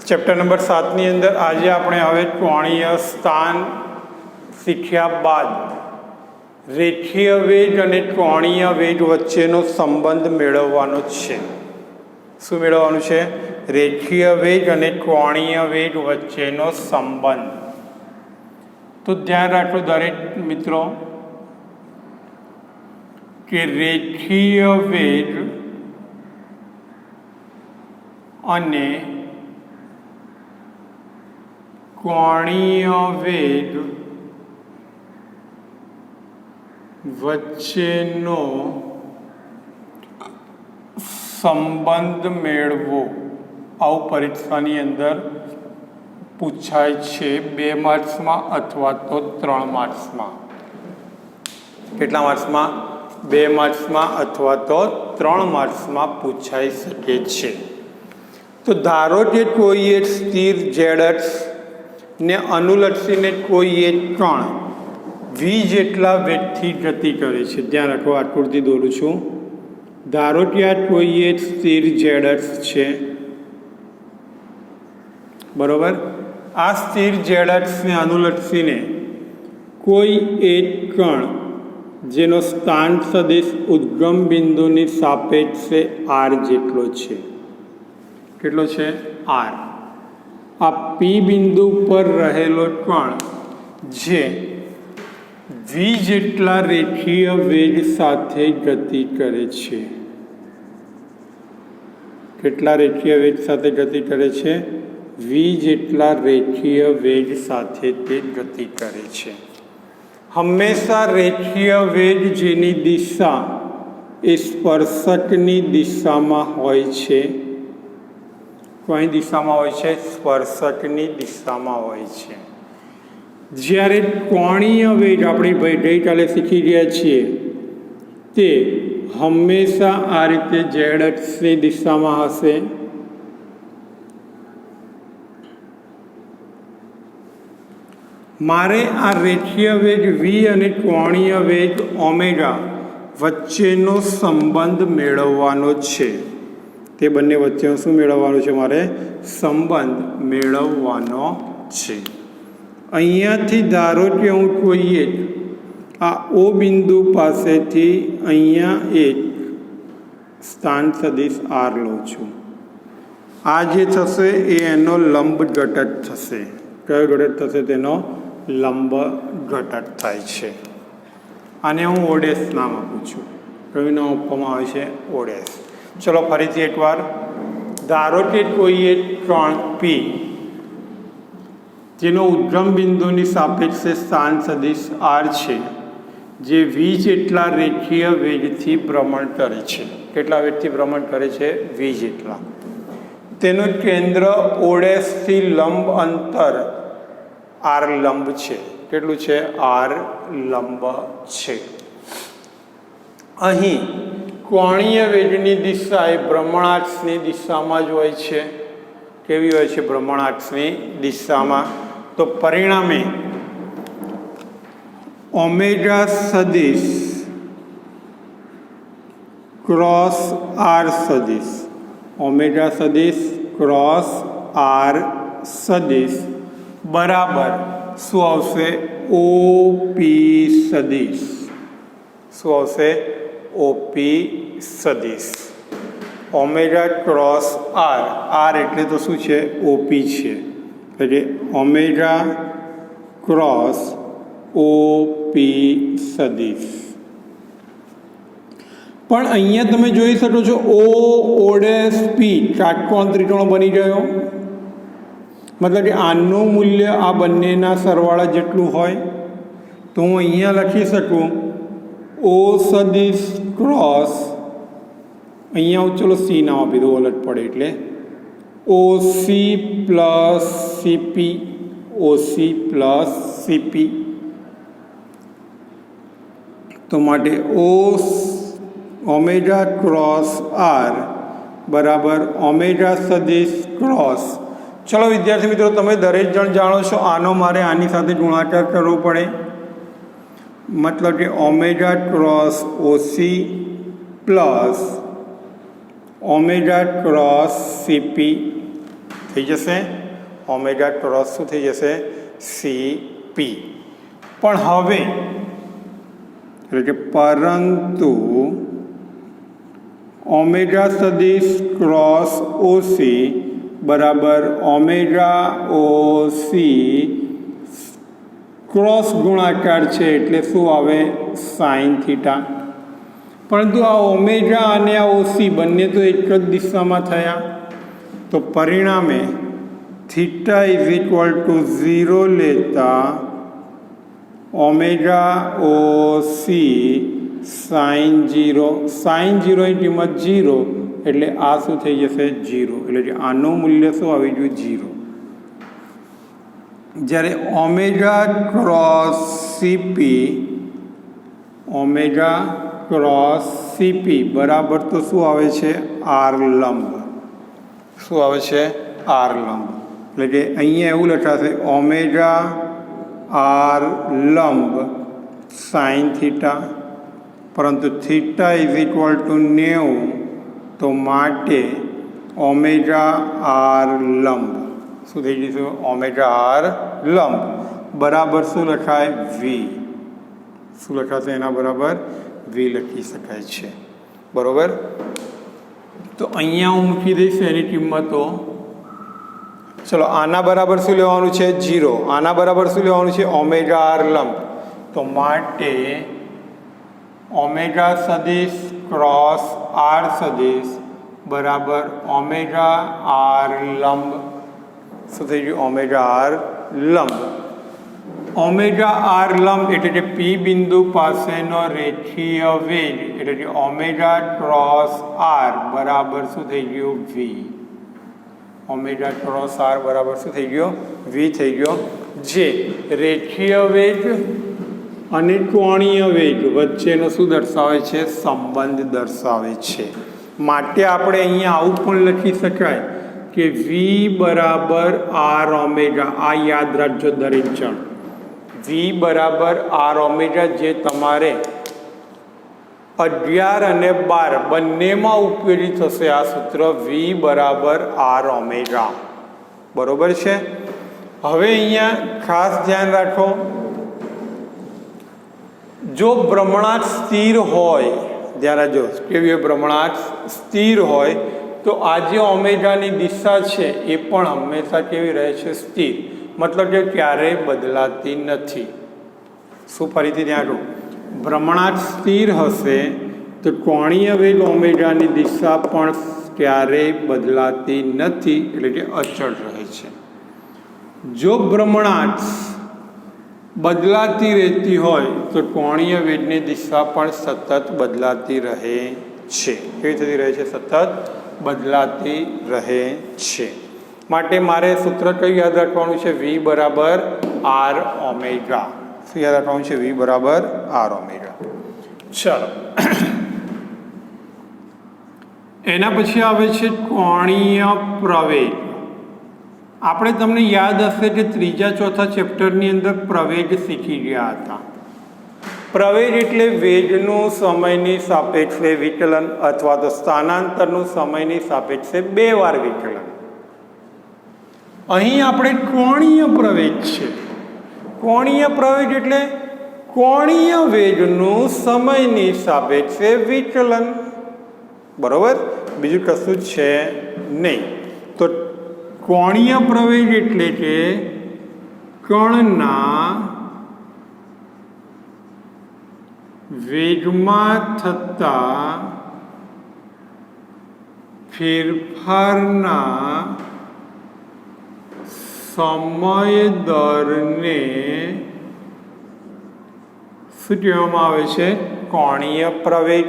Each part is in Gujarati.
ચેપ્ટર નંબર 7ની અંદર આજે આપણે હવે કોણીય સ્થાન શીખ્યા બાદ રેખીય વેગ અને કોણીય વેગ વચ્ચેનો સંબંધ મેળવવાનો છે. શું મેળવવાનું છે? રેખીય વેગ અને કોણીય વેગ વચ્ચેનો સંબંધ. તો ધ્યાન રાખો દરેક મિત્રો કે રેખીય વેગ અને કોણીય વેગ વચ્ચેનો સંબંધ મેળવો આવું પરીક્ષાની અંદર પૂછાય છે 2 માર્ક્સમાં અથવા તો 3 માર્ક્સમાં. કેટલા માર્ક્સમાં? 2 માર્ક્સમાં અથવા તો 3 માર્ક્સમાં પૂછાઈ શકે છે. તો ધારો કે કોઈ એક સ્થિર ઝેડ ને અનુલક્ષીને કોઈ એક કણ v જેટલા વેગથી ગતિ કરે છે. ધ્યાન રાખો, આકૃતિ દોરું છું. ધારો કે આ કોઈ એક સ્થિર ઝેડ છે, બરોબર. આ સ્થિર ઝેડને અનુલક્ષીને કોઈ એક કણ જેનો સ્થાન સદિશ ઉદ્ગમ બિંદુની સાપેક્ષે r જેટલો છે. કેટલો છે? r. આ p બિંદુ પર રહેલો કણ જે v જેટલા રેખીય વેગ સાથે ગતિ કરે છે. કેટલા રેખીય વેગ સાથે ગતિ કરે છે? v જેટલા રેખીય વેગ સાથે તે ગતિ કરે છે. હંમેશા રેખીય વેગ જેની દિશા એ સ્પર્શકની દિશામાં હોય છે. કઈ દિશામાં હોય છે? સ્પર્શકની દિશામાં હોય છે. જ્યારે કોણીય વેગ આપણે ગઈકાલે શીખી ગયા છીએ તે હંમેશા આ રીતે ઝેડ અક્ષની દિશામાં હશે. મારે આ રેખીય વેગ v અને કોણીય વેગ ઓમેગા વચ્ચેનો સંબંધ મેળવવાનો છે. તે બંને વચ્ચેનો શું મેળવવાનો છે? મારે સંબંધ મેળવવાનો છે. અહીંયાથી ધારો કે હું કોઈ એક આ O બિંદુ પાસેથી અહીંયા એક સ્થાન સદિશ r લઉં છું. આ જે થશે એ એનો લંબ ઘટક થશે. કયો ઘટક થશે? તેનો લંબ ઘટક થાય છે. આને હું ઓડેસ નામ આપું છું. કયું નામ આપવામાં આવે છે? ઓડેસ. ચલો ફરીથી એકવાર. ધારો કે કોઈ એક કણ p જેનો ઉદ્ગમ બિંદુની સાપેક્ષે સ્થાન સદિશ r છે, જે v જેટલા રેખીય વેગથી ભ્રમણ કરે છે. કેટલા વેગથી ભ્રમણ કરે છે? v જેટલા. તેનું કેન્દ્ર ઓડેસથી લંબ અંતર r લંબ છે. કેટલું છે? r લંબ છે. અહીં કોણીય વેગની દિશા એ ભ્રમણાક્ષની દિશામાં જ હોય છે. કેવી હોય છે? ભ્રમણાક્ષની દિશામાં. તો પરિણામે ઓમેગા સદિશ ક્રોસ r સદિશ, ઓમેગા સદિશ ક્રોસ r સદિશ બરાબર શું આવશે? OP સદિશ. શું આવશે? OP સદિશ. ઓમેગા ક્રોસ r, r એટલે તો શું છે? OP છે. એટલે ઓમેગા ક્રોસ OP સદિશ. પણ અહીંયા તમે જોઈ શકો છો ODES P કાટકોણ ત્રિકોણ બની ગયો. મતલબ કે આનું મૂલ્ય આ બંનેના સરવાળા જેટલું હોય. તો હું અહીંયા લખી શકું O સદિશ ક્રોસ, અહીંયા હું ચલો સી નામ આપી દઉં, અલગ પડે એટલે OC plus CP, OC plus CP. તો માટે ઓમેગા ક્રોસ r બરાબર ઓમેગા સદિશ ક્રોસ. ચલો વિદ્યાર્થી મિત્રો, તમે દરેક જણ જાણો છો આનો મારે આની સાથે ગુણાકાર કરવો પડે. मतलब कि omega cross OC plus omega cross CP થઈ જશે ઓમેગા ક્રોસ શું થઈ જશે CP. પણ હવે એટલે કે પરંતુ ઓમેગા સદિશ ક્રોસ OC બરાબર ઓમેગા OC ક્રોસ ગુણાકાર છે એટલે શું આવે સાઇન થીટા. પરંતુ આ ઓમેગા અને આ OC બંને તો એક જ દિશામાં થયા, તો પરિણામે થીટા ઇઝ ઇક્વલ ટુ 0 લેતા ઓમેગા OC સાઇન 0, સાઇન 0ની કિંમત 0 એટલે આ શું થઈ જશે 0, એટલે કે આનું મૂલ્ય શું આવી ગયું 0. જ્યારે omega cross CP, omega cross CP બરાબર તો શું આવે છે R લંબ. શું આવે છે R લંબ. એટલે કે અહીંયા એવું લખાશે ઓમેગા R લંબ સાઇન થીટા, પરંતુ થીટા ઇઝ ઇક્વલ ટુ 90, તો માટે ઓમેગા R લંબ શું થઈ જશે ઓમેગા R લંબ બરાબર શું લખાય V. શું લખાશે એના બરાબર V લખી શકાય છે. બરાબર. તો અહીંયા હું મૂકી દઈશ એની કિંમતો. ચલો આના બરાબર શું લેવાનું છે 0, આના બરાબર શું લેવાનું છે ઓમેગા R લંબ. તો માટે ઓમેગા સદિશ ક્રોસ R સદિશ બરાબર ઓમેગા R લંબ. શું થઈ ગયું ઓમેગા R લંબ. ઓમેગા R લંબ એટલે કે P બિંદુ પાસેનો રેખીય વેગ એટલે કે ઓમેગા ક્રોસ R બરાબર શું થઈ ગયું V. ઓમેગા ક્રોસ R બરાબર શું થઈ ગયો V થઈ ગયો, જે રેખીય વેગ અને કોણીય વેગ વચ્ચેનો શું દર્શાવે છે સંબંધ દર્શાવે છે. માટે આપણે અહીંયા આવું પણ લખી શકાય કે V બરાબર R ઓમેગા. આ યાદ રાખજો દરેક જણ. V બરાબર R ઓમેગા જે તમારે 11 અને 12 બંનેમાં ઉપયોગી થશે આ સૂત્ર V બરાબર R ઓમેગા. બરોબર છે. હવે અહીંયા ખાસ ધ્યાન રાખો, જો ભ્રમણાંક સ્થિર હોય, ધ્યાન રાખજો કેવી ભ્રમણાંક સ્થિર હોય તો આ જે ઓમેગાની દિશા છે એ પણ હંમેશા કેવી રહે છે સ્થિર, મતલબ કે ક્યારેય બદલાતી નથી. શું ફરીથી ધ્યાન રાખો, ભ્રમણાંક સ્થિર હશે તો કોણીય વેગ ઓમેગાની દિશા પણ ક્યારેય બદલાતી નથી, એટલે કે અચળ રહે છે. જો ભ્રમણાંક બદલાતી રહેતી હોય તો કોણીય વેગની દિશા પણ સતત બદલાતી રહે છે. કેવી થતી રહે છે? સતત બદલાતી રહે છે. માટે મારે સૂત્ર કયું યાદ રાખવાનું છે? V બરાબર R ઓમેગા. શું યાદ રાખવાનું છે? V બરાબર R ઓમેગા. ચલો એના પછી આવે છે કોણીય પ્રવેગ. આપણે તમને યાદ હશે કે ત્રીજા ચોથા ચેપ્ટરની અંદર પ્રવેગ શીખી ગયા હતા. પ્રવેગ એટલે વેગનું સમયની સાપેક્ષે વિકલન અથવા તો સ્થાનાંતરનું સમયની સાપેક્ષે 2 વાર વિકલન. અહીં આપણે કોણીય પ્રવેગ છે. કોણીય પ્રવેગ એટલે કોણીય વેગનું સમયની સાપેક્ષે વિકલન. બરોબર, બીજું કશું છે નહીં. તો કોણીય પ્રવેગ એટલે કે કણના વેગમાં થતા ફેરફારના સમય દરને શું કહેવામાં આવે છે? કોણીય પ્રવેગ.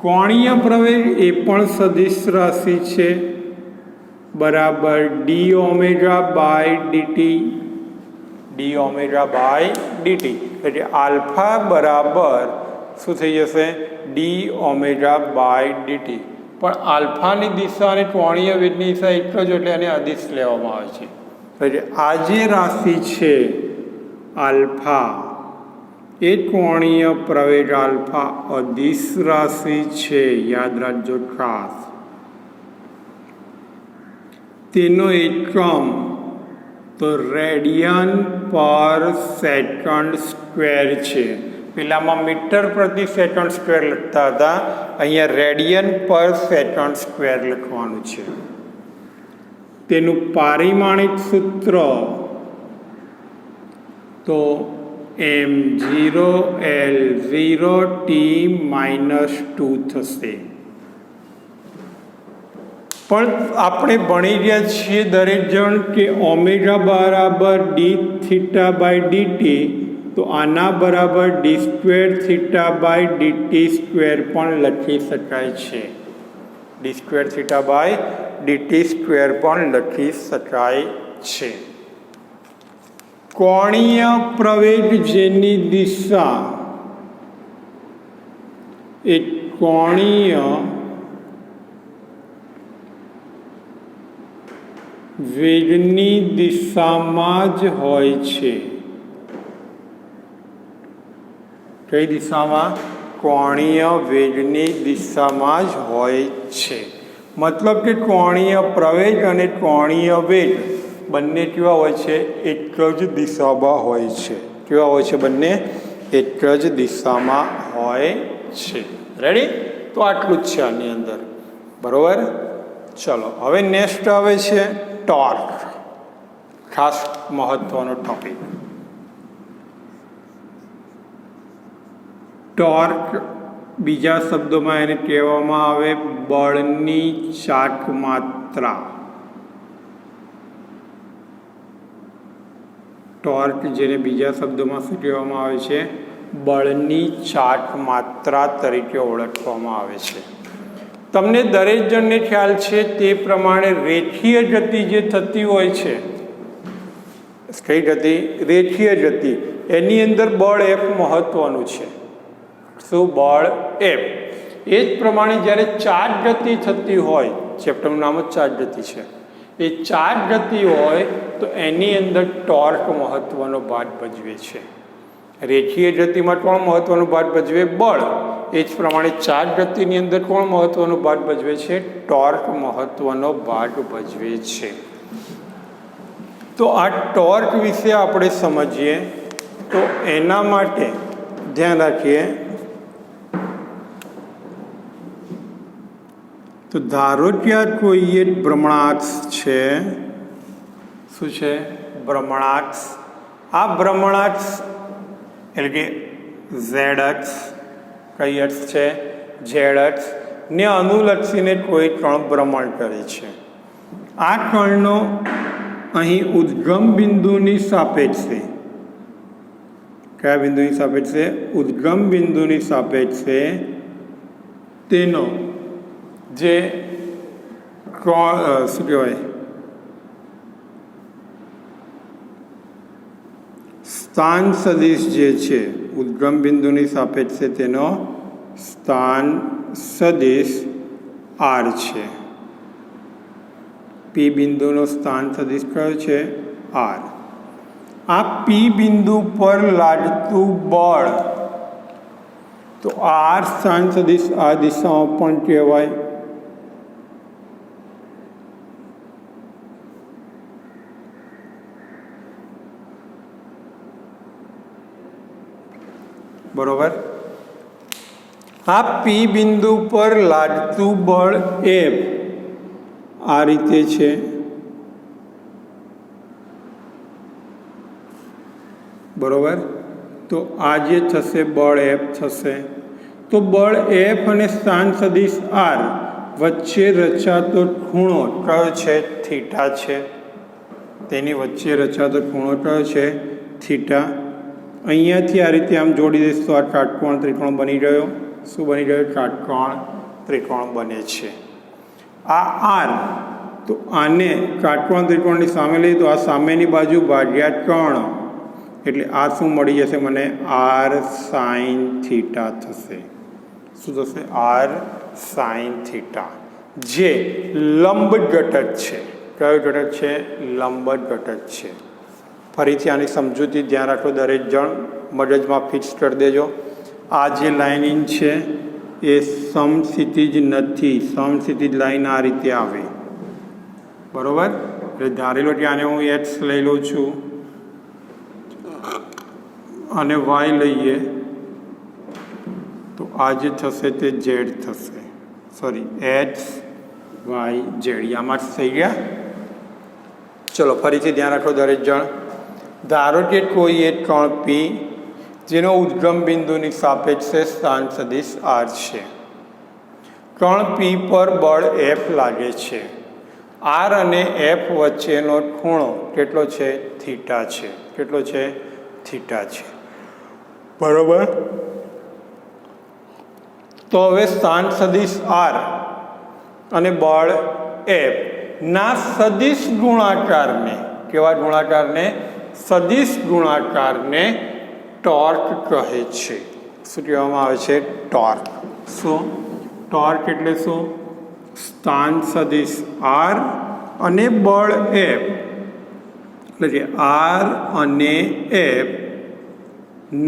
કોણીય પ્રવેગ એ પણ સદિશ રાશિ છે, બરાબર d omega by dt. d omega by dt એટલે આલ્ફા બરાબર શું થઈ જશે? d omega by dt. પણ આલ્ફાની દિશા અને કોણીય વેગની દિશા એક જ, એટલે એને અદિશ લેવામાં આવે છે. એટલે આ જે રાશિ છે આલ્ફા, એ કોણીય પ્રવેગ આલ્ફા અદિશ રાશિ છે. યાદ રાખજો ખાસ. તેનો એકમ તો રેડિયન પર સેકન્ડ સ્ક્વેર છે. પેલામાં મીટર પ્રતિ સેકન્ડ સ્ક્વેર લખતા હતા, અહીંયા રેડિયન પર સેકન્ડ સ્ક્વેર લખવાનું છે. તેનું પારિમાણિક સૂત્ર તો m0L0T-2 થશે. પણ આપણે ભણી ગયા છીએ દરેક જણ કે ઓમેગા બરાબર d θ/dt, તો આના બરાબર d² θ/dt² પણ લખી શકાય છે. d² θ/dt² પણ લખી શકાય છે. કોણીય પ્રવેગ જેની દિશા એ કોણીય વેગની દિશામાં જ હોય છે. કઈ દિશામાં? કોણીય વેગની દિશામાં જ હોય છે. મતલબ કે કોણીય પ્રવેગ અને કોણીય વેગ બંને કેવા હોય છે? એક જ દિશામાં હોય છે. કેવા હોય છે? બંને એક જ દિશામાં હોય છે. રેડી? તો આટલું જ છે આની અંદર. બરોબર? ચલો હવે નેક્સ્ટ આવે છે ટોર્ક. ખાસ મહત્વનો ટોપિક. ટોર્ક બીજા શબ્દોમાં એને કહેવામાં આવે બળની ચાક માત્રા. ટોર્ક જેને બીજા શબ્દોમાં શું કહેવામાં આવે છે? બળની ચાક માત્રા તરીકે ઓળખવામાં આવે છે. તમને દરેક જણને ખ્યાલ છે તે પ્રમાણે રેખીય ગતિ જે થતી હોય છે, કઈ ગતિ? રેખીય ગતિ. એની અંદર બળ F મહત્વનું છે. શું? બળ F. એ જ પ્રમાણે જ્યારે ચાર્જ ગતિ થતી હોય, ચેપ્ટરનું નામ જ ચાર્જ ગતિ છે, એ ચાર્જ ગતિ હોય તો એની અંદર ટોર્ક મહત્વનો ભાગ ભજવે છે. રેખીય ગતિમાં કોણ મહત્વનો ભાગ ભજવે? બળ. એ જ પ્રમાણે ચાર્જ ગતિની અંદર કોણ મહત્વનો ભાગ ભજવે છે? ટોર્ક મહત્વનો ભાગ ભજવે છે. તો આ ટોર્ક વિશે આપણે સમજીએ તો એના માટે ધ્યાન રાખીએ. તો ધારો કે આ કોઈ એક ભ્રમણાક્ષ છે. શું છે? ભ્રમણાક્ષ. આ ભ્રમણાક્ષ એટલે કે ઝેડ અક્ષ, કઈ અક્ષ છે? ઝેડ અક્ષ ને અનુલક્ષીને કોઈ કણ ભ્રમણ કરે છે. આ કણનો અહીં ઉદ્ગમ બિંદુની સાપેક્ષે, કયા બિંદુની સાપેક્ષે? ઉદ્ગમ બિંદુની સાપેક્ષે તેનો જે શું કહેવાય સ્થાન સદિશ જે છે, ઉદ્ગમ બિંદુની સાપેક્ષે તેનો સ્થાન સદિશ R છે. પી બિંદુનો સ્થાન સદિશ કયો છે? R. આ પી બિંદુ પર લાગતું બળ તો R સ્થાન સદિશ આ દિશામાં પણ કહેવાય. બરોબર? આ પી બિંદુ પર લાગતું બળ F આ રીતે છે. બરોબર? તો આ જે થશે બળ F થશે. તો બળ F અને સ્થાન સદિશ R વચ્ચે રચાતો ખૂણો કયો છે? થીટા છે. તેની વચ્ચે રચાતો ખૂણો કયો છે? થીટા. અહીંયાથી આ રીતે આમ જોડી દઈશ તો આ કાટકોણ ત્રિકોણ બની ગયો. શું બની ગયો? કાટકોણ ત્રિકોણ બને છે. આ R, તો આને કાટકોણ ત્રિકોણની સામે લઈએ તો આ સામેની બાજુ ભાગ્યા કર્ણ, એટલે આ શું મળી જશે મને? R sin થીટા થશે. શું થશે? R sin થીટા, જે લંબ ઘટક છે. કયો ઘટક છે? લંબ ઘટક છે. ફરીથી આની સમજૂતી ધ્યાન રાખો દરેક જણ, મગજમાં ફિક્સ કરી દેજો. આ જે લાઇનિંગ છે એ સમક્ષિતિજ નથી. સમક્ષિતિજ લાઈન આ રીતે આવે. બરાબર. એટલે ધારેલો ત્યાંને હું એક્સ લઈ લઉં છું અને વાય લઈએ તો આ જે થશે તે ઝેડ થશે. સોરી, એક્સ વાય ઝેડ આમાં જ થઈ ગયા. ચલો ફરીથી ધ્યાન રાખો દરેક જણ. ધારો કે કોઈ એક કણ પી જેનો ઉદ્ગમ બિંદુની સાપેક્ષે સ્થાન સદિશ આર છે. કણ પી પર બળ એફ લાગે છે. આર અને એફ વચ્ચેનો ખૂણો કેટલો છે? થીટા છે. કેટલો છે? થીટા છે. બરોબર. તો હવે સ્થાન સદિશ આર અને બળ એફ ના સદિશ ગુણાકારને, કેવા ગુણાકારને? સદિશ ગુણાકારને ટોર્ક કહે છે. શું કહેવામાં આવે છે? ટોર્ક. શું? ટોર્ક એટલે શું? સ્થાન સદિશ આર અને બળ એફ, એટલે કે આર અને એફ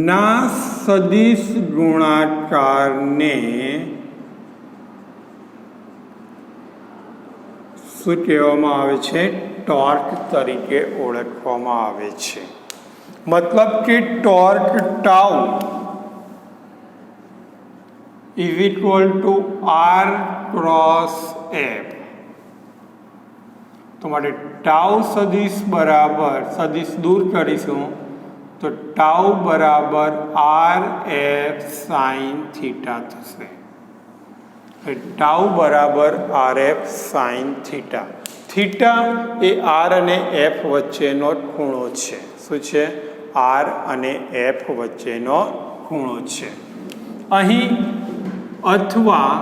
ના સદિશ ગુણાકારને શું કહેવામાં આવે છે? ટોર્ક તરીકે ઓળખવામાં આવે છે. મતલબ કે torque tau is equal to R cross F. તો માટે ટાઉ સદિશ બરાબર, સદિશ દૂર કરીશું તો ટાઉ બરાબર આર એફ સાઇન થીટા થશે. ટાઉ બરાબર R F sine theta. Theta એ આર અને એફ વચ્ચેનો ખૂણો છે. શું છે? આર અને એફ વચ્ચેનો ખૂણો છે. અહીં અથવા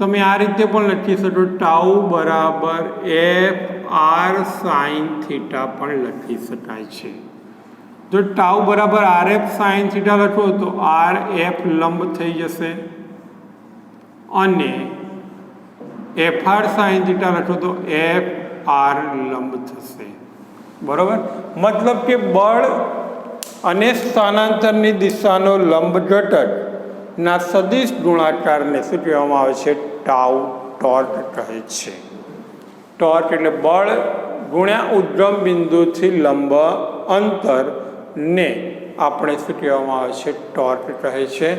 તમે આ રીતે પણ લખી શકો, ટાઉ બરાબર એફ આર સાઇન થીટા પણ લખી શકાય છે. જો ટાઉ બરાબર આર એફ સાઇન થીટા લખો તો આર એફ લંબ થઈ જશે અને એફ આર સાઇન થીટા લખો તો એફ આર લંબ થશે. બરાબર. મતલબ કે બળ અને સ્થાનાંતરની દિશાનો લંબ ઘટક ના સદિશ ગુણાકારને શું કહેવામાં આવે છે? ટાઉ, ટોર્ક કહે છે. ટોર્ક એટલે બળ ગુણ્યા ઉદ્ગમ બિંદુથી લંબ અંતરને આપણે શું કહેવામાં આવે છે? ટોર્ક કહે છે.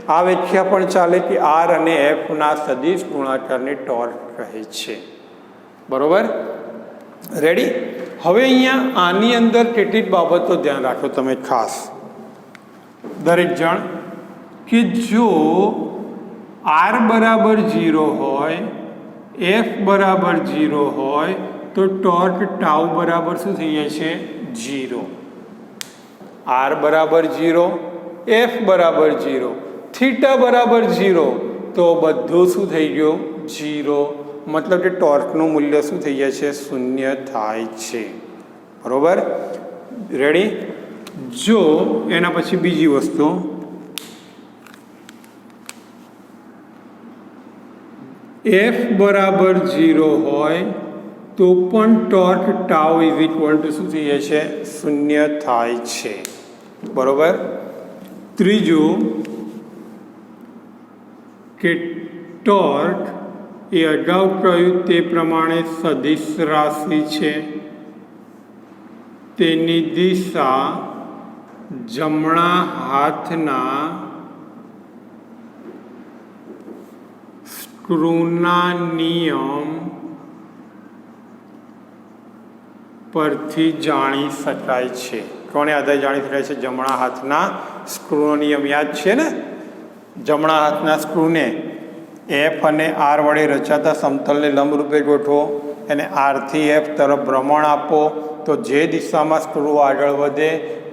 આ વ્યાખ્યા પણ ચાલે કે આર અને એફના સદિશ ગુણાકારને ટોર્ક કહે છે. બરોબર. રેડી. હવે અહીંયા આની અંદર કેટલીક બાબતો ધ્યાન રાખો તમે ખાસ દરેક જણ, કે જો આર બરાબર 0 હોય, એફ બરાબર 0 હોય તો ટોર્ક ટાઉ બરાબર શું થઈ જાય છે? 0. આર બરાબર 0, એફ બરાબર 0, થીટા બરાબર 0 તો બધું શું થઈ ગયું? 0. મતલબ કે ટોર્કનું મૂલ્ય શું થઈ જાય છે? 0 થાય છે. બરોબર. રેડી. જો એના પછી બીજી વસ્તુ, એફ બરાબર 0 હોય તો પણ torque tau is equal two શું થઈ જાય છે? 0 થાય છે. બરોબર. ત્રીજું કે ટોર્ક એ અગાઉ કહ્યું તે પ્રમાણે સદિશ રાશિ છે. તેની દિશા જમણા હાથના સ્ક્રૂના નિયમ પરથી જાણી શકાય છે. કોને આધારે જાણી શકાય છે? જમણા હાથના સ્ક્રૂનો નિયમ યાદ છે ને? જમણા હાથના સ્ક્રૂને એફ અને આર વડે રચાતા સમતલને લંબરૂપે ગોઠવો, એને આરથી એફ તરફ ભ્રમણ આપો તો જે દિશામાં સ્ક્રૂ આગળ વધે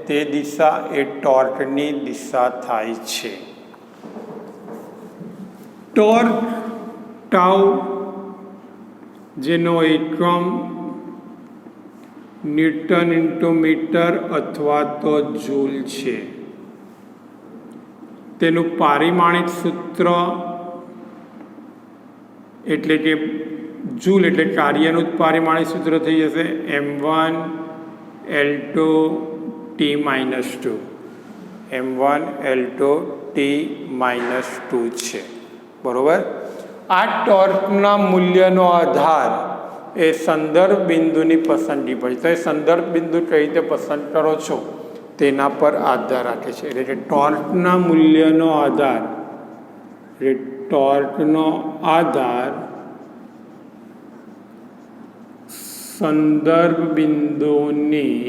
તે દિશા એ ટોર્કની દિશા થાય છે. ટોર્ક ટાઉ જેનો એકમ ન્યૂટન ઇન્ટુ મીટર અથવા તો જૂલ છે. તેનું પારિમાણિક સૂત્ર એટલે કે જૂલ એટલે કાર્યનું પારિમાણિક સૂત્ર થઈ જશે m1 L2 T-2. m1 L2 T-2 છે. બરોબર. આ ટોર્કના મૂલ્યનો આધાર એ સંદર્ભ બિંદુની પસંદગી પર છે. તો એ સંદર્ભ બિંદુ કઈ રીતે પસંદ કરો છો તેના પર આધાર રાખે છે. એટલે કે ટોર્કના મૂલ્યનો આધાર, ટોર્કનો આધાર સંદર્ભ બિંદુની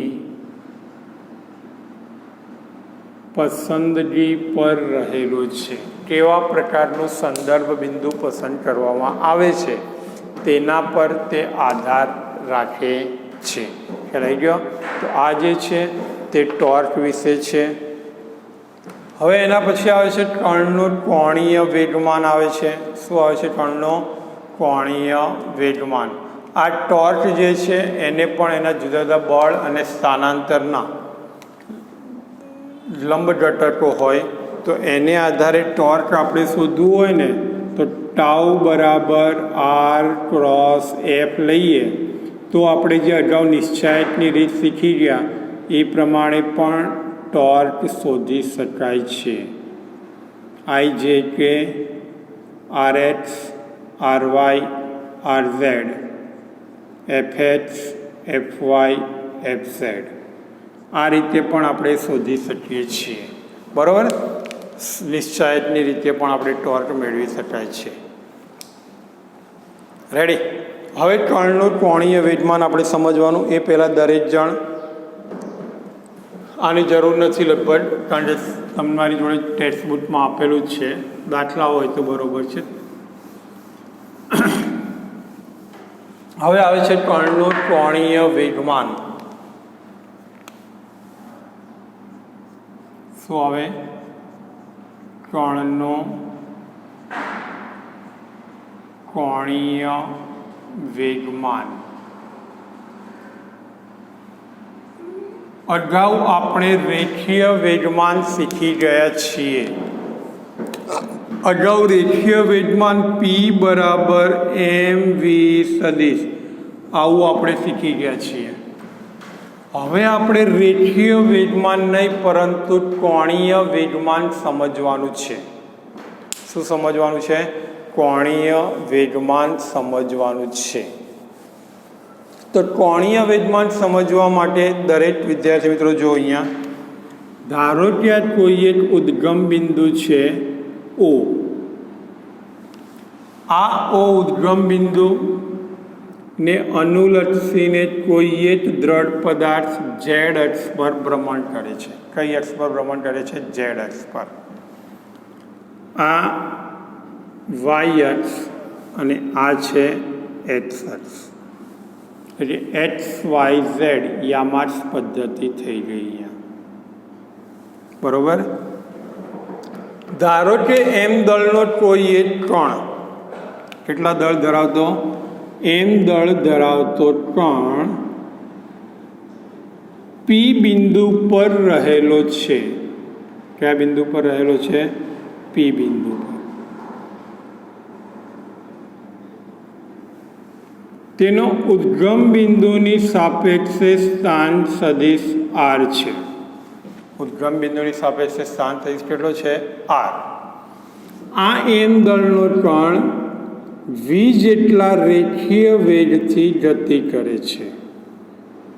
પસંદગી પર રહેલું છે. કેવા પ્રકારનું સંદર્ભ બિંદુ પસંદ કરવામાં આવે છે તેના પર તે આધાર રાખે છે. ખ્યાલ આવી ગયો? તો આ જે છે તે ટોર્ક વિશે છે. હવે એના પછી આવે છે કણનું કોણીય વેગમાન આવે છે. શું આવે છે? કણનો કોણીય વેગમાન. આ ટોર્ક જે છે એને પણ એના જુદા જુદા બળ અને સ્થાનાંતરના લંબ ઘટકો હોય, તો એને આધારે ટોર્ક આપણે શોધવું હોય ને તો ટાઉ બરાબર આર ક્રોસ એફ લઈએ તો આપણે જે અગાઉ નિશ્ચાયકની રીત શીખી ગયા એ પ્રમાણે પણ ટોર્ક શોધી શકાય છે. I J K R X, R Y, R Z, F X, F Y, F Z, આ રીતે પણ આપણે શોધી શકીએ છીએ. બરાબર? નિશ્ચાયકની રીતે પણ આપણે ટોર્ક મેળવી શકાય છે. રેડી? હવે કણનું કોણીય વેગમાન આપણે સમજવાનું. એ પહેલાં દરેક જણ આની જરૂર નથી લગભગ, કારણ કે તમારી જોડે ટેક્સ્ટ બુકમાં આપેલું જ છે. દાખલા હોય તો બરાબર છે. હવે આવે છે કણનું કોણીય વેગમાન. શું આવે? કણનું કોણીય વેગમાન. અગાઉ આપણે રેખીય વેગમાન શીખી ગયા છીએ. અગાઉ રેખીય વેગમાન પી બરાબર એમ વી સદિશ આવું આપણે શીખી ગયા છીએ. હવે આપણે રેખીય વેગમાન નહીં પરંતુ કોણીય વેગમાન સમજવાનું છે. શું સમજવાનું છે? કોણીય વેગમાન સમજવાનું છે. તો કોણીય વેગમાન સમજવા માટે દરેક વિદ્યાર્થી મિત્રો જો અહીંયા ધારો કે આ કોઈ એક ઉદ્ગમ બિંદુ છે ઓ. આ ઓ ઉદ્ગમ બિંદુ ને અનુલક્ષીને કોઈ એક દ્રઢ પદાર્થ ઝેડ અક્ષ પર ભ્રમણ કરે છે. કઈ અક્ષ પર ભ્રમણ કરે છે? ઝેડ અક્ષ પર. આ વાય અક્ષ અને આ છે એક્સ અક્ષ. એટલે એક્સ વાય ઝેડ યામાર્સ પદ્ધતિ થઈ ગઈ અહીંયા. બરોબર? ધારો કે એમ દળનો કોઈ એક કણ, કેટલા દળ ધરાવતો? એમ દળ ધરાવતો કણ પી બિંદુ પર રહેલો છે. કયા બિંદુ પર રહેલો છે? પી બિંદુ પર. તેનો ઉદ્ગમ બિંદુની સાપેક્ષે સ્થાન સદિશ આર છે. ઉદ્ગમ બિંદુની સાપેક્ષે સ્થાન સદિશ કેટલો છે? આર. આ એમ દળનો કણ વી જેટલા રેખીય વેગથી ગતિ કરે છે.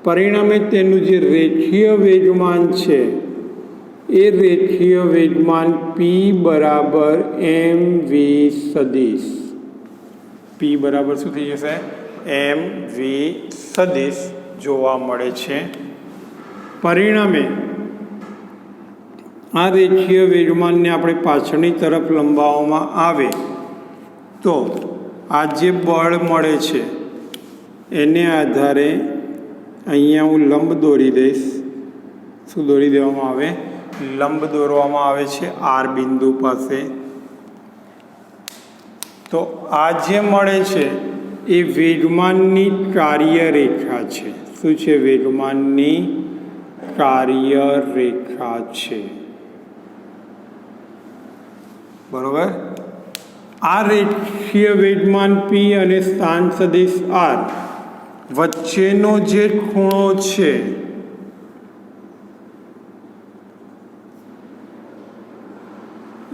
પરિણામે તેનું જે રેખીય વેગમાન છે એ રેખીય વેગમાન પી બરાબર એમ વી સદિશ. પી બરાબર શું થઈ જશે? એમ વી સદિશ જોવા મળે છે. પરિણામે આ રેખીય વેગમાનને આપણે પાછળની તરફ લંબાવવામાં આવે તો આ જે બળ મળે છે એને આધારે અહીંયા હું લંબ દોરી દઈશ. શું દોરી દેવામાં આવે? લંબ દોરવામાં આવે છે આર બિંદુ પાસે. તો આ જે મળે છે એ વેગમાનની કાર્યરેખા છે. શું છે? વેગમાનની કાર્યરેખા છે. બરોબર? આ રેખીય વેગમાન પી અને સ્થાન સદિશ આર વચ્ચેનો જે ખૂણો છે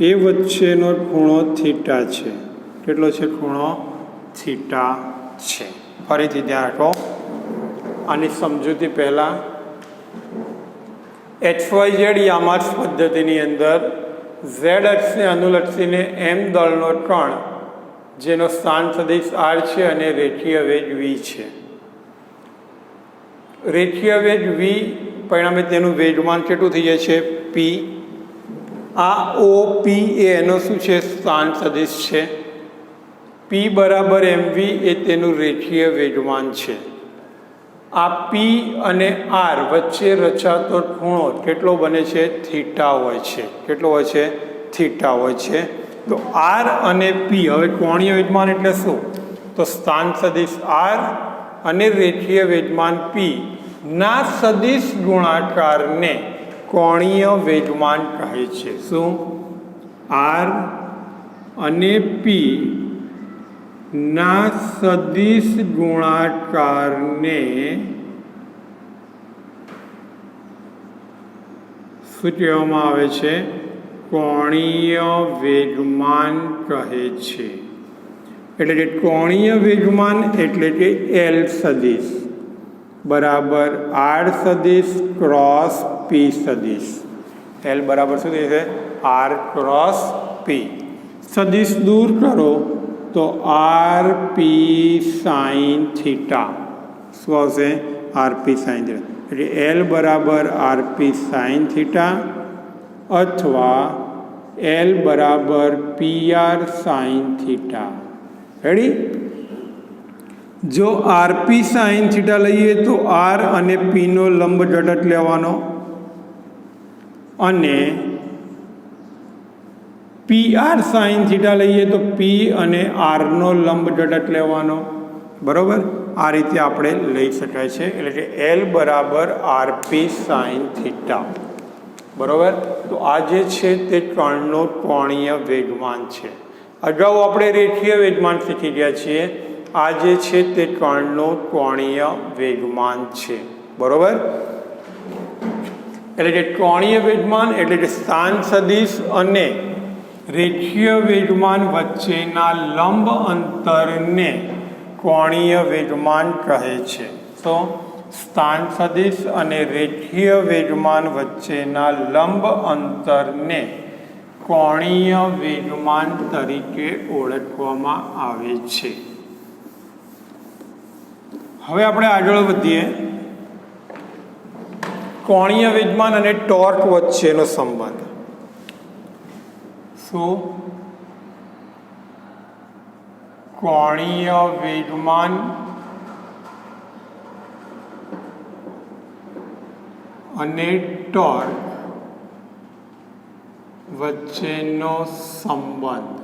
એ વચ્ચેનો ખૂણો થીટા છે. કેટલો છે? ખૂણો થીટા છે. ફરીથી ધ્યાન રાખો, આની સમજૂતી પહેલાં XYZ યામાર્સ પદ્ધતિની અંદર ઝેડ અક્ષને અનુલક્ષીને એમ દળનો કણ જેનો સ્થાન સદિશ R છે અને રેખીય વેગ V છે. રેખીય વેગ V પરિણામે તેનું વેગમાન કેટલું થઈ જાય છે? P. આ OP એ એનો શું છે? સ્થાન સદિશ છે. P બરાબર mv એ તેનું રેખીય વેગમાન છે. આ P અને R વચ્ચે રચાતો ખૂણો કેટલો બને છે? થીટા હોય છે. કેટલો હોય છે? થીટા હોય છે. તો R અને P, હવે કોણીય વેગમાન એટલે શું? તો સ્થાન સદિશ R અને રેખીય વેગમાન P ના સદિશ ગુણાકારને કોણીય વેગમાન કહે છે. શું? R અને P ના સદિશ ગુણાકારને શું કહેવામાં આવે છે? કોણીય વેગમાન કહે છે. એટલે કે કોણીય વેગમાન એટલે કે L સદિશ બરાબર R સદિશ ક્રોસ P સદિશ. L બરાબર શું થશે? R cross P. સદિશ દૂર કરો તો RP સાઇન થીટા શું આવશે? RP sine theta. એટલે L બરાબર RP સાઇન થીટા અથવા L બરાબર PR સાઇન થીટા. રેડી? જો RP સાઇન થીટા લઈએ તો R અને P નો લંબ ઘટક લેવાનો અને PR સાઇન થીટા લઈએ તો P અને R નો લંબ ઘટક લેવાનો. બરાબર? આ રીતે આપણે લઈ શકાય છે. એટલે કે L બરાબર RP સાઇન થીટા. બરાબર? તો આ જે છે તે કણનો કોણીય વેગમાન છે. અગાઉ આપણે રેખીય વેગમાન શીખી ગયા છીએ. આ જે છે તે કણનો કોણીય વેગમાન છે. બરાબર? એટલે કે કોણીય વેગમાન એટલે કે સ્થાન સદિશ અને રેખીય વેગમાન વચ્ચેના લંબ અંતરને કોણીય વેગમાન કહે છે. તો સ્થાન સદિશ અને રેખીય વેગમાન વચ્ચેના લંબ અંતરને કોણીય વેગમાન તરીકે ઓળખવામાં આવે છે. હવે આપણે આગળ વધીએ. કોણીય વેગમાન અને ટોર્ક વચ્ચેનો સંબંધ. શું? કોણીય વેગમાન અને ટોર્ક વચ્ચેનો સંબંધ.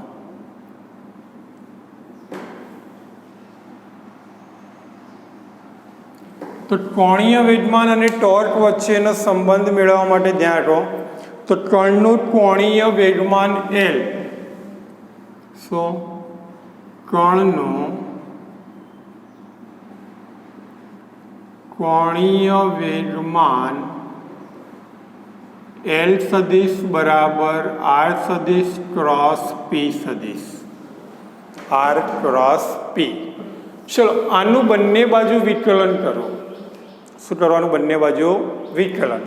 તો કોણીય વેગમાન અને ટોર્ક વચ્ચેનો સંબંધ મેળવવા માટે ધ્યાન રાખો. તો કણનું કોણીય વેગમાન L. શું? કણનું કોણીય વેગમાન L સદિશ બરાબર R સદિશ ક્રોસ P સદિશ. R cross P. ચલો આનું બંને બાજુ વિકલન કરો. શું કરવાનું? બંને બાજુ વિકલન.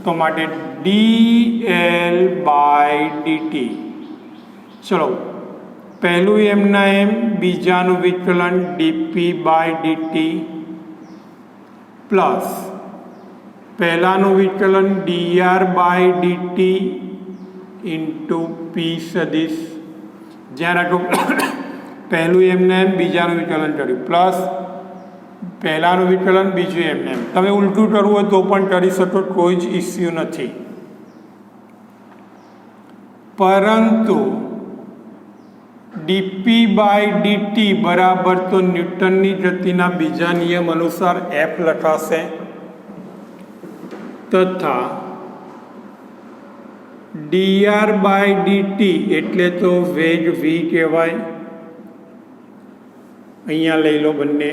તો માટે dl બાય dt. ચલો પહેલું એમના એમ, બીજાનું વિકલન dp બાય dt પ્લસ પહેલાનું વિકલન dr by dt into p સદિશ. જ્યાં રાખો પહેલું એમને એમ, બીજાનું વિકલન કર્યું પ્લસ પહેલાનું વિકલન, બીજું એમને એમ. તમે ઉલટું કરવું હોય તો પણ કરી શકો, કોઈ જ ઇસ્યુ નથી. પરંતુ dp બાય dt બરાબર તો ન્યૂટનની ગતિના બીજા નિયમ અનુસાર F લખાશે તથા dr બાય dt એટલે તો વેગ v કહેવાય. અહીંયા લઈ લો બંને.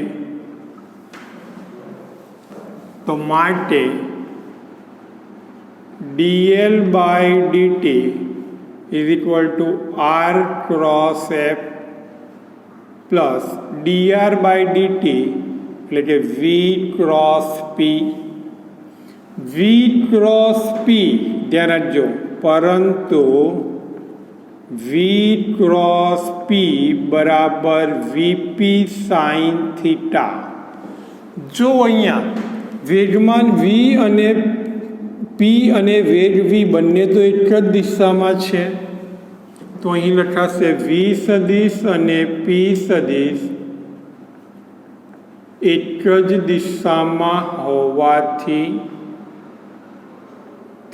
તો માટે dl by dt is equal to R cross F plus dr/dt એટલે કે v cross p. v cross p ધ્યાન રાખજો, પરંતુ v ક્રોસ p બરાબર vp સાઇન થીટા. જો અહીંયા વેગમાન v અને p અને વેગ v બંને તો એક જ દિશામાં છે, તો અહીં લખાશે v સદિશ અને p સદિશ એક જ દિશામાં હોવાથી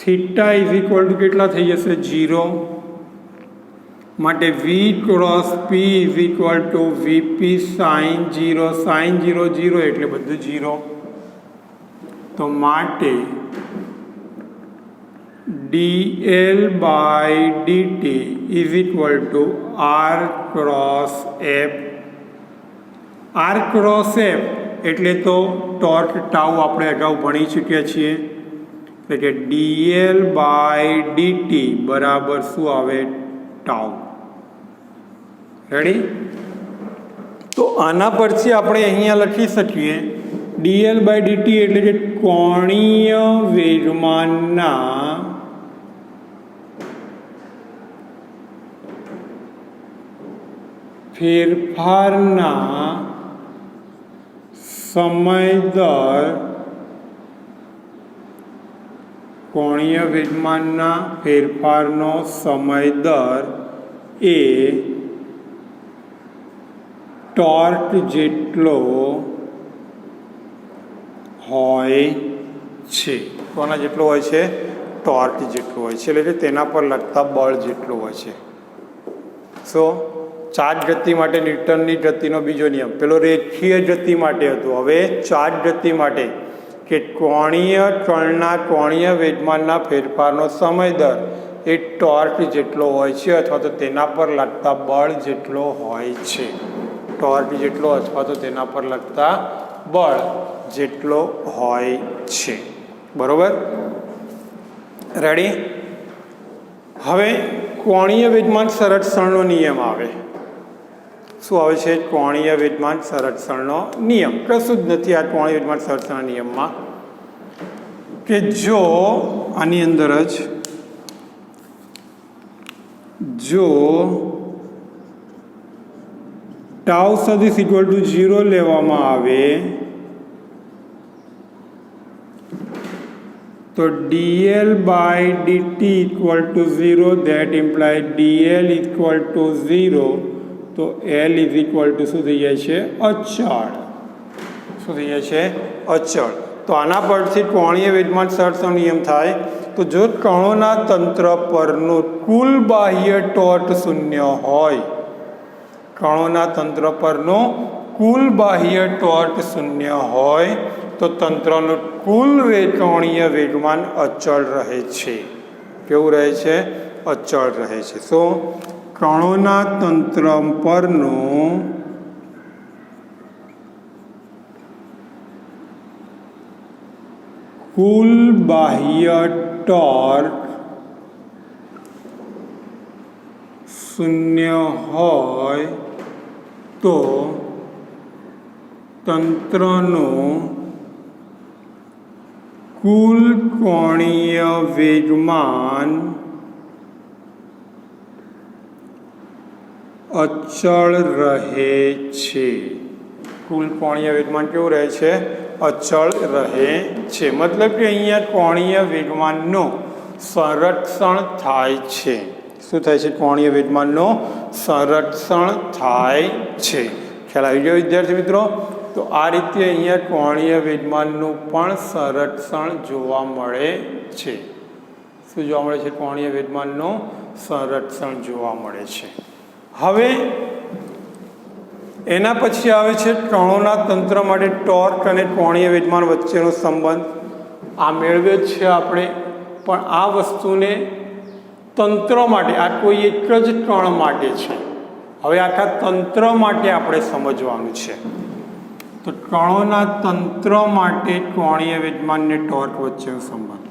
થીટા ઇઝ ઇક્વલ ટુ કેટલા થઈ જશે? 0. માટે v cross p is equal to vp sine 0. Sine 0 0 એટલે બધું 0. તો માટે dl/dt is equal to r cross f. r cross f એટલે તો ટોર્ક ટાઉ આપણે અગાઉ ભણી ચૂક્યા છીએ, એટલે કે dl/dt બરાબર શું આવે? ટાઉ. રેડી? તો આના પરથી આપણે અહીંયા લખી શકીએ dl/dt એટલે કે કોણીય વેગમાનના ફેરફારના સમય દર, કોણીય વેગમાનના ફેરફારનો સમય દર એ ટોર્ક જેટલો હોય છે. કોના જેટલો હોય છે? ટોર્ક જેટલો હોય છે, એટલે કે તેના પર લગતા બળ જેટલો હોય છે. સો ચાર્જ ગતિ માટે ન્યૂટનની ગતિનો બીજો નિયમ, પેલો રેખીય ગતિ માટે હતો, હવે ચાર્જ ગતિ માટે કે કોણીય કણના કોણીય વેગમાનના ફેરફારનો સમય દર એ ટોર્ક જેટલો હોય છે અથવા તો તેના પર લાગતા બળ જેટલો હોય છે. ટોર્ક જેટલો અથવા તો તેના પર લાગતા બળ જેટલો હોય છે. બરોબર? રેડી? હવે કોણીય વેગમાન સંરક્ષણનો નિયમ આવે. શું આવે છે? કોણીય વેગમાન સંરક્ષણનો નિયમ. કશું જ નથી આ કોણીય વેગમાન સંરક્ષણના નિયમમાં, કે જો આની અંદર જ જો ટાઉ સદિશ ઇક્વલ ટુ 0 લેવામાં આવે તો dl/dt equal to 0, that imply dl equal to 0, તો l ઇઝ ઇક્વલ ટુ શું થઈ જાય છે? અચળ. શું થઈ જાય છે? અચળ. તો આના પરથી કોણીય વેગમાન સંરક્ષણનો નિયમ થાય તો જો કણોના તંત્ર પરનું કુલ બાહ્ય ટોર્ક શૂન્ય હોય, કણોના તંત્ર પરનું કુલ બાહ્ય ટોર્ક શૂન્ય હોય તો તંત્રનું કુલ કોણીય વેગમાન અચળ રહે છે. કેવું રહે છે? અચળ રહે છે. શું? કણોના તંત્ર પરનું કુલ બાહ્ય ટોર્ક શૂન્ય હોય તો તંત્રનું કુલ કોણીય વેગમાન અચળ રહે છે. કુલ કોણીય વેગમાન કેવું રહે છે? અચળ રહે છે. મતલબ કે અહીંયા કોણીય વેગમાનનું સંરક્ષણ થાય છે. શું થાય છે? કોણીય વેગમાનનું સંરક્ષણ થાય છે. ખ્યાલ આવી ગયો વિદ્યાર્થી મિત્રો? તો આ રીતે અહીંયા કોણીય વેગમાનનું પણ સંરક્ષણ જોવા મળે છે. શું જોવા મળે છે? કોણીય વેગમાનનું સંરક્ષણ જોવા મળે છે. હવે એના પછી આવે છે કણોના તંત્ર માટે ટોર્ક અને કોણીય વેગમાન વચ્ચેનો સંબંધ. આ મેળવ્યો છે આપણે, પણ આ વસ્તુને તંત્ર માટે, આ કોઈ એક જ કણ માટે છે. હવે આખા તંત્ર માટે આપણે સમજવાનું છે. તો કણોના તંત્ર માટે કોણીય વેગમાન ને ટોર્ક વચ્ચેનો સંબંધ.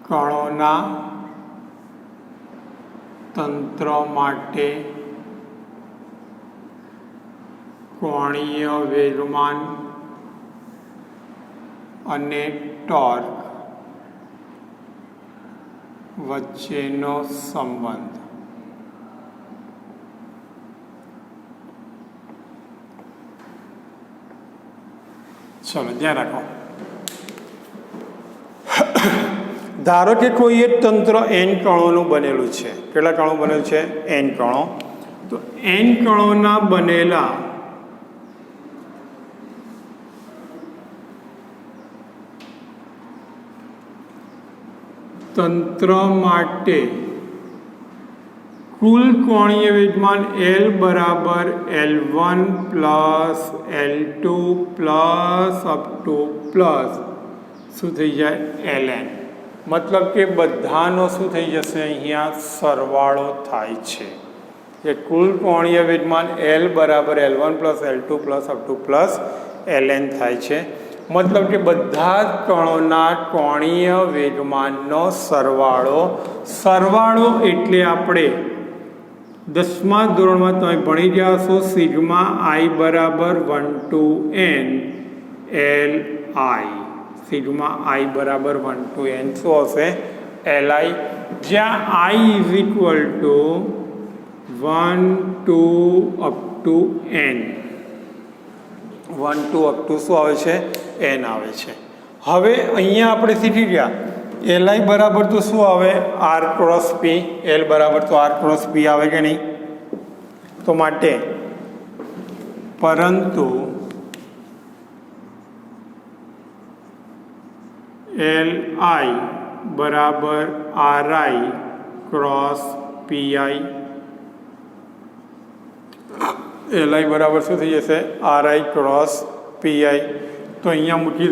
કણોના તંત્ર માટે કોણીય વેગમાન અને ટોર્ક વચ્ચેનો સંબંધ. ચલો ધ્યાન રાખો. ધારો કે કોઈ એક તંત્ર n કણોનું બનેલું છે. કેટલા કણો બનેલું છે? n કણો. તો n કણોના બનેલા તંત્ર માટે કુલ કોણીય વેગમાન L બરાબર L1 plus L2 plus up to plus શું થઈ જાય? Ln. મતલબ કે બધાનો શું થઈ જશે? અહીંયા સરવાળો થાય છે. એ કુલ કોણીય વેગમાન L બરાબર L1 plus L2 plus up to plus Ln થાય છે. મતલબ કે બધા જ કણોના કોણીય વેગમાનનો સરવાળો. સરવાળો એટલે આપણે 10મા ધોરણમાં તમે ભણી ગયા છો સિગ્મા I બરાબર 1 to n Li. Sigma I બરાબર 1 to n શું હશે? Li. જ્યાં I is equal two 1 to up to n. 1 to up to શું આવે છે? n આવે છે. હવે અહીંયા આપણે શીખી ગયા Li બરાબર તો શું આવે? R cross P. L બરાબર તો R ક્રોસ P આવે કે નહીં? તો માટે પરંતુ Li બરાબર Ri ક્રોસ Pi. Li બરાબર શું થઈ જશે? Ri cross Pi. તો અહીંયા મૂકી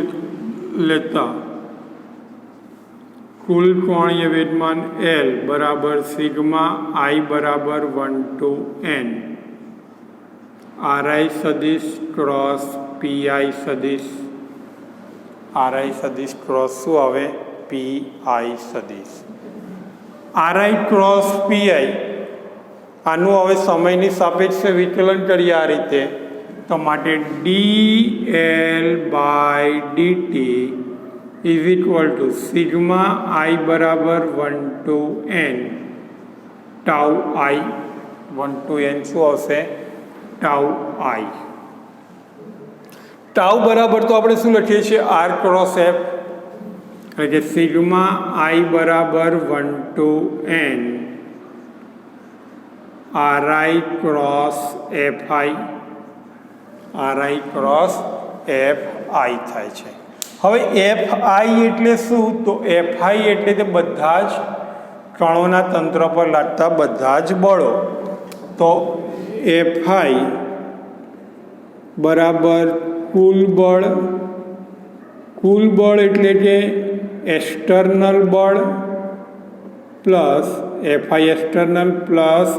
લેતા કુલ કોણીય વેગમાન L બરાબર સિગ્મા I બરાબર 1 to n Ri સદિશ ક્રોસ Pi સદિશ. Ri સદિશ ક્રોસ શું આવે? Pi સદિશ. Ri ક્રોસ Pi આનું હવે સમયની સાપેક્ષે વિકલન કરીએ આ રીતે. તો માટે dl by dt is equal to sigma I બરાબર 1 to n tau I. 1 to n શું આવશે? Tau I. ટાઉ બરાબર તો આપણે શું લખીએ છીએ? R cross F. એટલે કે સિગ્મા I બરાબર 1 to n Ri cross Fi. Ri cross Fi થાય છે. હવે Fi એટલે શું? તો Fi એટલે તે બધા જ કણોના તંત્ર પર લાગતા બધા જ બળો. તો Fi બરાબર કુલ બળ. કુલ બળ એટલે કે એક્સટર્નલ બળ plus Fi external plus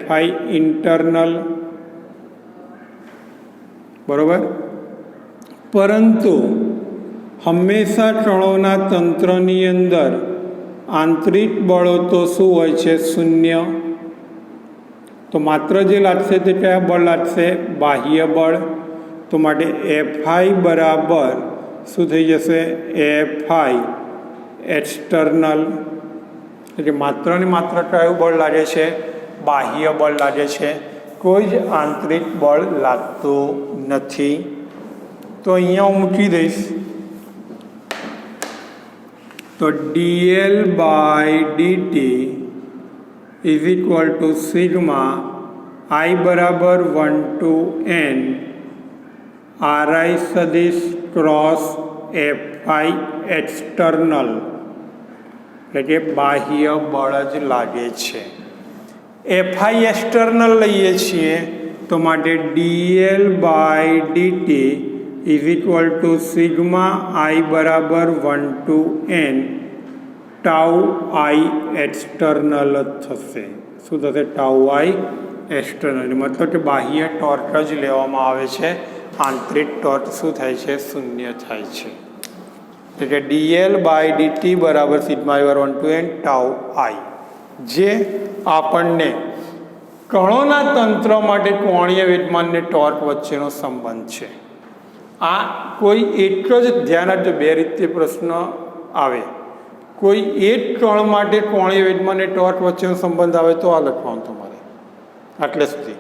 Fi internal. બરોબર. પરંતુ હંમેશા કણોના તંત્રની અંદર આંતરિક બળો તો શું હોય છે? શૂન્ય. તો માત્ર જે લાગશે તે કયા બળ લાગશે? બાહ્ય બળ. તો માટે Fi બરાબર શું થઈ જશે? Fi external. એટલે માત્ર ને માત્ર કયું બળ લાગે છે? બાહ્ય બળ લાગે છે. કોઈ જ આંતરિક બળ લાગતું નથી. તો અહીંયા હું મૂકી દઈશ. તો dl by dt is equal to sigma I બરાબર 1 to n Ri સદિશ ક્રોસ Fi એક્સટર્નલ. એટલે કે બાહ્ય બળ જ લાગે છે. Fi એક્સટર્નલ લઈએ છીએ તો માટે dl by dt is equal to sigma I બરાબર 1 to n tau I external જ થશે. શું થશે? Tau I external. મતલબ કે બાહ્ય ટોર્ક જ લેવામાં આવે છે. આંતરિક ટોર્ક શું થાય છે? શૂન્ય થાય છે. એટલે કે dl બાય dt બરાબર સિગ્મા I બરાબર 1 to n ટાઉ I. જે આપણને કણોના તંત્ર માટે કોણીય વેગમાન ને ટોર્ક વચ્ચેનો સંબંધ છે. આ કોઈ એક જ ધ્યાન આપજો, બે રીતે પ્રશ્ન આવે. કોઈ એક કણ માટે કોણીય વેગમાન ને ટોર્ક વચ્ચેનો સંબંધ આવે તો આ લખવાનું તમારે, આટલે સુધી.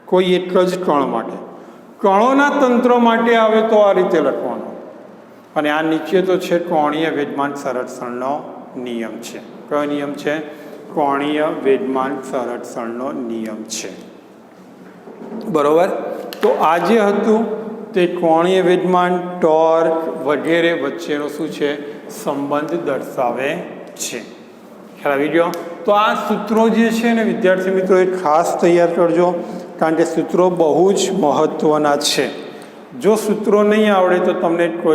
કોઈ એક જ કણ માટે. કણોના તંત્ર માટે આવે તો આ રીતે લખવાનું. અને આ નીચે તો છે કોણીય વેગમાન સંરક્ષણનો નિયમ છે. કયો નિયમ છે? કોણીય વેગમાન સંરક્ષણનો નિયમ છે. બરોબર. તો આ જે હતું તે કોણીય વેગમાન, ટોર્ક વગેરે વચ્ચેનો શું છે? સંબંધ દર્શાવે છે. ખ્યાલ આવી ગયો? તો આ સૂત્રો જે છે ને વિદ્યાર્થી મિત્રો એ ખાસ તૈયાર કરજો, કારણ કે સૂત્રો બહુ જ મહત્ત્વના છે. જો સૂત્રો નહીં આવડે તો તમને કોઈ